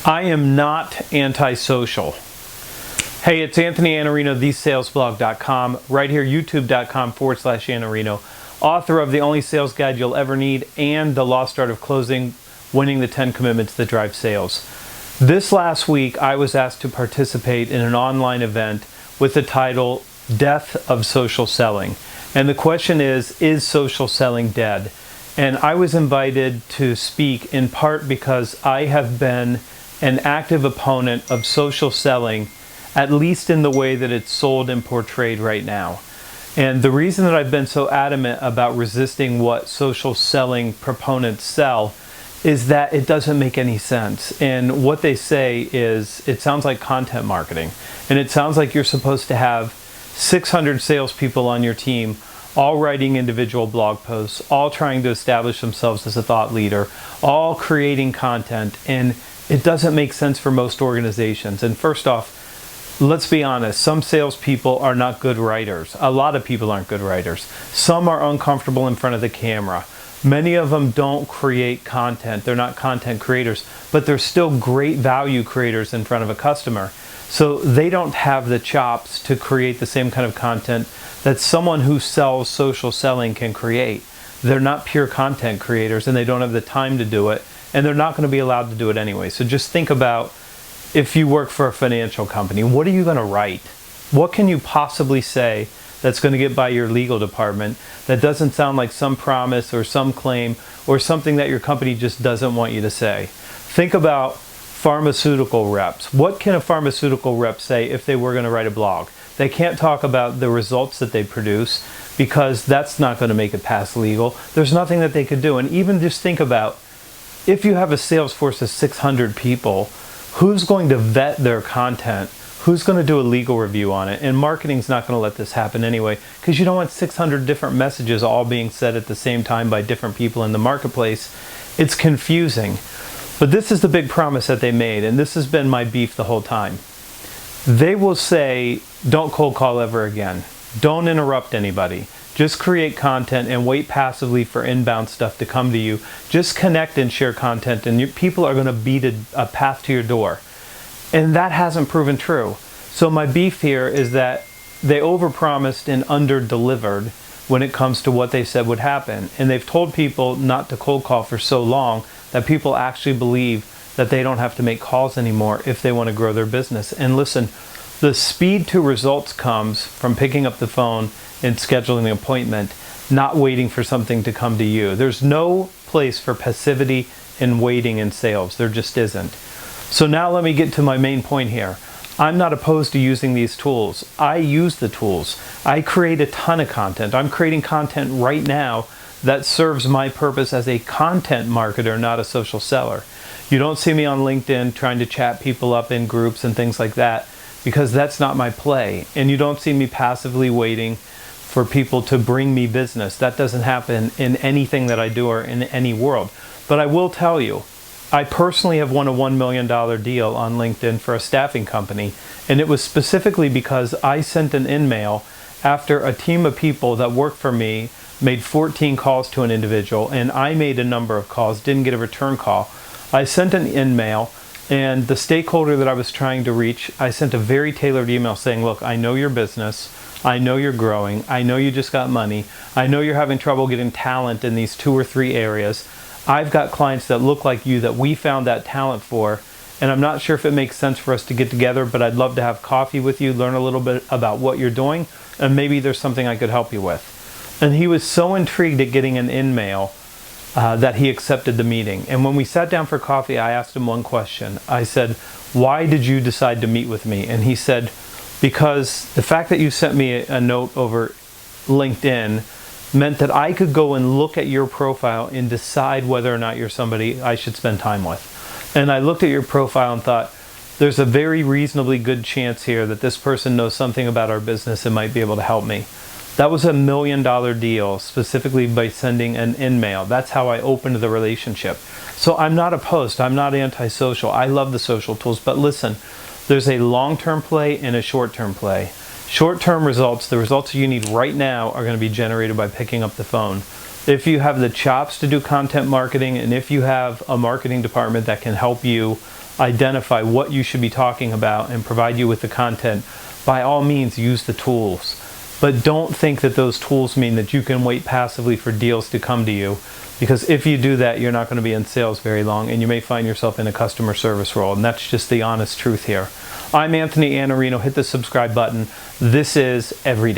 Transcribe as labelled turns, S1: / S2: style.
S1: I am not antisocial. Hey, it's Anthony Iannarino, thesalesblog.com, right here, youtube.com/Iannarino, author of The Only Sales Guide You'll Ever Need and The Lost Art of Closing, Winning the 10 Commitments That Drive Sales. This last week, I was asked to participate in an online event with the title, Death of Social Selling. And the question is social selling dead? And I was invited to speak in part because I have been an active opponent of social selling, at least in the way that it's sold and portrayed right now. And the reason that I've been so adamant about resisting what social selling proponents sell is that it doesn't make any sense. And what they say is, it sounds like content marketing. And it sounds like you're supposed to have 600 salespeople on your team, all writing individual blog posts, all trying to establish themselves as a thought leader, all creating content, and it doesn't make sense for most organizations. And first off, let's be honest, some salespeople are not good writers. A lot of people aren't good writers. Some are uncomfortable in front of the camera. Many of them don't create content. They're not content creators, but they're still great value creators in front of a customer. So they don't have the chops to create the same kind of content that someone who sells social selling can create. They're not pure content creators, and they don't have the time to do it, and they're not going to be allowed to do it anyway. So just think about, if you work for a financial company, what are you going to write? What can you possibly say that's going to get by your legal department that doesn't sound like some promise or some claim or something that your company just doesn't want you to say? Think about pharmaceutical reps. What can a pharmaceutical rep say if they were going to write a blog? They can't talk about the results that they produce because that's not going to make it past legal. There's nothing that they could do. And even just think about, if you have a sales force of 600 people, who's going to vet their content? Who's going to do a legal review on it? And marketing's not going to let this happen anyway, because you don't want 600 different messages all being said at the same time by different people in the marketplace. It's confusing. But this is the big promise that they made, and this has been my beef the whole time. They will say, don't cold call ever again. Don't interrupt anybody. Just create content and wait passively for inbound stuff to come to you. Just connect and share content, and people are going to beat a path to your door. And that hasn't proven true. So my beef here is that they overpromised and under-delivered when it comes to what they said would happen. And they've told people not to cold call for so long that people actually believe that they don't have to make calls anymore if they want to grow their business. And listen, the speed to results comes from picking up the phone and scheduling the appointment, not waiting for something to come to you. There's no place for passivity and waiting in sales. There just isn't. So now let me get to my main point here. I'm not opposed to using these tools. I use the tools. I create a ton of content. I'm creating content right now that serves my purpose as a content marketer, not a social seller. You don't see me on LinkedIn trying to chat people up in groups and things like that, because that's not my play. And you don't see me passively waiting for people to bring me business. That doesn't happen in anything that I do or in any world. But I will tell you, I personally have won a $1 million deal on LinkedIn for a staffing company, and it was specifically because I sent an in-mail after a team of people that worked for me made 14 calls to an individual, and I made a number of calls, didn't get a return call. I sent an in-mail, and the stakeholder that I was trying to reach, I sent a very tailored email saying, look, I know your business, I know you're growing, I know you just got money, I know you're having trouble getting talent in these 2 or 3 areas. I've got clients that look like you that we found that talent for, and I'm not sure if it makes sense for us to get together, but I'd love to have coffee with you, learn a little bit about what you're doing, and maybe there's something I could help you with. And he was so intrigued at getting an in-mail that he accepted the meeting. And when we sat down for coffee, I asked him one question. I said, why did you decide to meet with me? And he said, because the fact that you sent me a note over LinkedIn meant that I could go and look at your profile and decide whether or not you're somebody I should spend time with. And I looked at your profile and thought, there's a very reasonably good chance here that this person knows something about our business and might be able to help me. That was a $1 million deal, specifically by sending an in-mail. That's how I opened the relationship. So I'm not opposed. I'm not antisocial. I love the social tools. But listen, there's a long-term play and a short-term play. Short-term results, the results you need right now, are going to be generated by picking up the phone. If you have the chops to do content marketing, and if you have a marketing department that can help you identify what you should be talking about and provide you with the content, by all means use the tools. But don't think that those tools mean that you can wait passively for deals to come to you, because if you do that, you're not going to be in sales very long, and you may find yourself in a customer service role, and that's just the honest truth here. I'm Anthony Iannarino. Hit the subscribe button. This is Everyday.